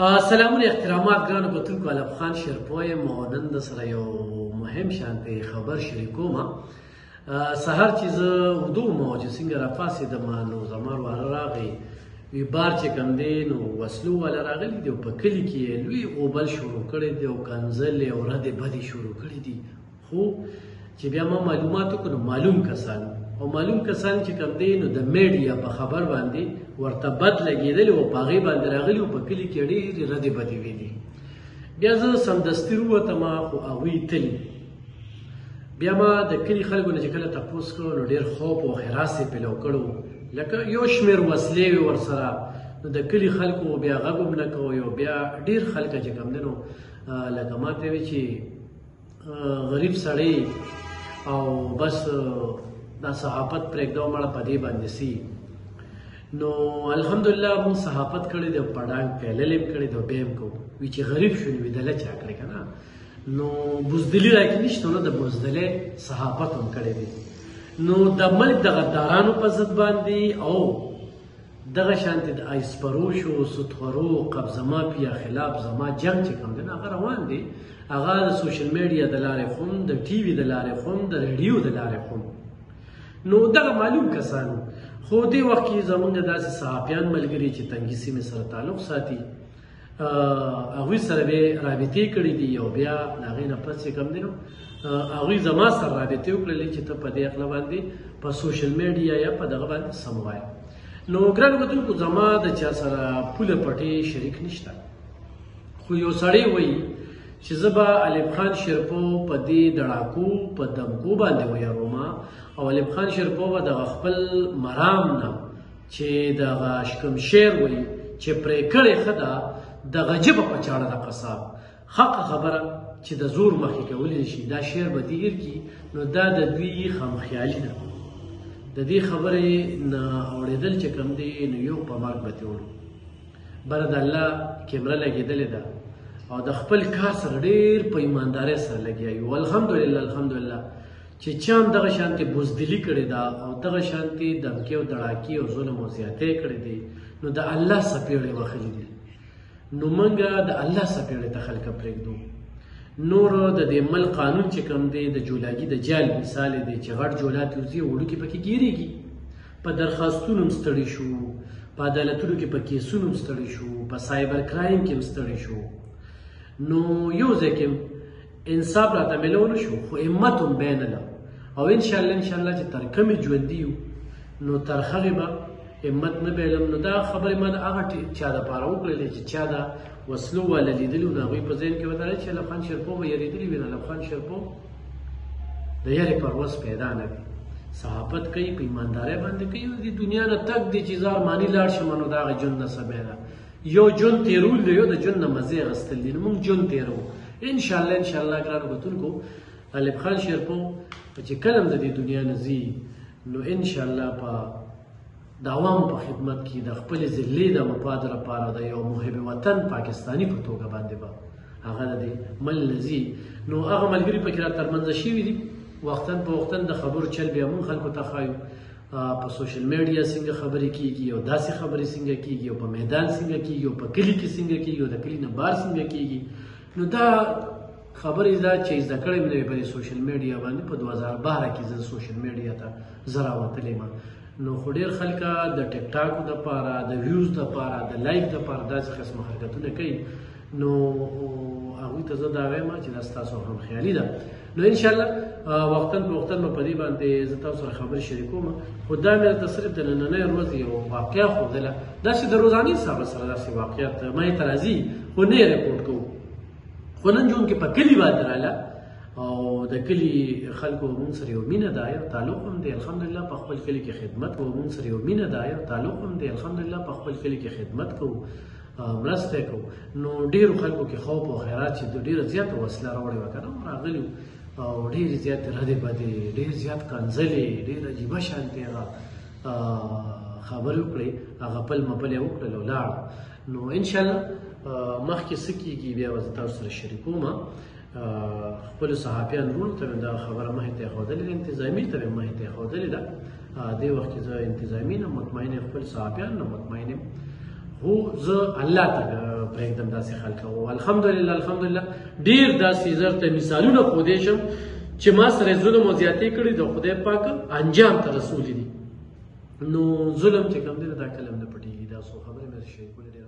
سلامونه احترامات ګرانو کتونکو علب خان شیرپو یم او نن در سره یو مهم شانتې خبر شریکوم. سهار چې زه ویده وم او چې څنګه راپاڅېدم نو زما والا راغی وی بار چې کوم دی نو وسلو والا راغلی دی او په کلي کې یې لوی غوبل شروع کړی دی او کنځلې او ردې بدې شروع کړي دي. خو چې بیا ما معلومات وکړو معلوم کسان او معلوم کسان چې کوم دی نو د میډیا په خبر باندې ورته بد لګېدلي او په هغې باندې راغلي او په کلي کې ډېرې ردې بدې ویلي. بیا زه سمدستي ووتم خو هغوی تلي. بیا ما د کلي خلکو نه چې کله تپوس کړو نو ډېر خوف او حراس یې پیلو کړو لکه یو شمېر وسلې وې ورسره. نو د کلي خلکو بیا غږ هم نه کوی او بیا ډېر خلک چې کوم دی نو لکه ما ته وایي چې غریب سړی او بس دا صحافت پرېږده مړه په دې باندې سي. نو الحمدلله موږ صحافت کړی دی او په ډانګ پیلل یې کړی دی او بیا یې هم کوو. وي چې غریب شو نو ویدله چا کړی که نه نو بزدلي راکې نشته نو د بزدلۍ صحافت هم کړی دی. نو د ملک د غدارانو په ضد باندې او دغه شانتې د ایسپروشو سودخورو قبضه مافیا خلاف زما جنګ چې کوم دی نو هغه روان دی. هغه د سوشل میډیا د لارې خو هم د ټي وي د لارې خو هم د ریډیو د لارې خو هم. نو دغه معلوم کسانو خو دې وخت کې زمونږ داسې صحافیان ملګري چې تنګي سیمې سره تعلق ساتي هغوی سره به رابطې کړي دي او بیا د هغې نه پس چې کوم دی نو هغوی زما سره رابطې وکړلې چې ته په دې عقله باندې په سوشل میډیا یا په دغه باندې سم وایه. نو ګرانو کتونکو زما د چا سره پوله پټې شریک نشته خو یو سړی وایي چې زه به علب خان شیرپو په دې دړاکو په دمکو باندې ویرومه او علب خان شیرپو به دغه خپل مرام نه چې دغه شکمشیر وایي چې پرې کړې ښه ده دغه ژبه په چاړه د قصاب حقه خبره چې د زور مخې کولی شي دا شعر به دې هېر کړي نو دا د دوی خامخیالي ده. د دې خبرې نه اورېدل چې کوم دی نو یو په مرګ به تېوړو. بره د الله کیمره لګېدلې ده او د خپل کار سره ډېر په ایماندارۍ سره لګیا یو. الحمدلله الحمدلله چې چا هم دغه شانتې بزدلي کړې ده او دغه شانتې دمکې او دړاکې او ظلم او زیاتۍ کړې دي نو د الله څپېړې وهلي دي. نو موږ د الله څپېړې ته خلکه پرېږدو. نور د دې ملک قانون چې کوم دی د جولاګي د جال مثال دی چې غټ جولات یوځي وړوکي پکې ګیرېږي. په درخواستونو هم ستړي شو په عدالتونو کې په کیسونو هم ستړي شو په سایبر کرایم کې هم ستړي شو. نو یو ځای کې انصاف راته میلو نه شو خو همت هم بینله او انشاءالله چې تر کومې ژوندي یو نو تر هغې به همت نه بیلم. نو دا خبرې ما د هغه چا دپاره وکړلې چې چا د وسلو والا لیدلي نو هغوی په ذهن کې ودرېد چې علب خان شیرپو به یېرېدلي وي. علب خان شیرپو د یارې پروس پیدا نه وي. صحافت کوي په ایماندارۍ باندې کوي او د دنیا نه تک دی چې زه ارماني لاړ شم نو د هغه ژوند نه څه بیره یو ژوند تېرول دی یو د ژوند نه مزې اخیستل دي. نو موږ ژوند تېرو انشاءالله ګرانو کتونکو. علب خان شیرپو چې کله هم د دې دنیا نه ځي نو انشاءالله په د عوامو په خدمت کې د خپلې ضلعې د مفاد لپاره د یو محب وطن پاکستاني په توګه باندې به هغه د دې مل نه ځي. نو هغه ملګري پکې را ترمنځه شوي دي وختاً په وختاً د خبرو چل بیا موږ خلکو ته ښایو په سوشل میډیا څنګه خبرې کېږي او داسې خبرې څنګه کېږي او په میدان څنګه کېږي او په کلي کې څنګه کېږي او د کلي نه بار څنګه کېږي. نو دا خبرې دا چې زده کړی مې نه وي په سوشل میډیا باندې په 2012 کې زه سوشل میډیا ته زه راوتلی یم. نو خو ډېر خلکه د ټیک ټاکو دپاره د ویوز دپاره د لایک دپاره داسې قسمه حرکتونه کوي. نو هغوی ته زه دا وایم چې دا ستاسو همخیالي ده. نو انشاءالله وختاً په وختاً به په دې باندې زه تاسو سره خبرې شریکوم. خو دا مې راته صرف د نننۍ ورځې یو واقعه ښودله داسې د روزاني حسابه سره داسې واقعیت ما یې ته راځي خو نه یې ریپورټ کوو. خو نن جون کې په کلي باندې راله او د کلي خلکو مونږ سره یو مینه ده یو تعلق هم دی الحمدلله په خپل کلي کې خدمت کوو. مونږ سره یو مینه ده یو تعلق هم دی الحمدلله په خپل کلي کې خدمت کوو مرسته کوو. نو ډېرو خلکو کې خوف او خیرات چې ډېره زیاته وسله راوړې وه که نه راغلي او ډېرې زیاتې ردې بدې ډېر زیات کنځلې ډېر عجیبه شانتې هغه خبرې وکړې هغه پل مپل یې وکړل او لاړ. نو انشاءالله مخکې څه کېږي بیا به زه تاسو سره شریکوم. خپلو صحافیان وروڼو ته مې دا خبره مخې ته ایښودلې ده انتظامي ته مې مخې ته ایښودلې ده. دې وخت کې زه انتظامي نه مطمئن یم خپل صحافیان نه مطمئن یم هو زه الله ته پرېږدم داسې خلک او الحمدلله ډېر داسې زر ته مثالونه ښودی شم چې ما سره ظلم او زیاتې کړي د خدای پاک انجام ته رسولي دي. نو ظلم چې کوم دی دا کله هم نه پټېږي. دا څو خبرې مې شریکولې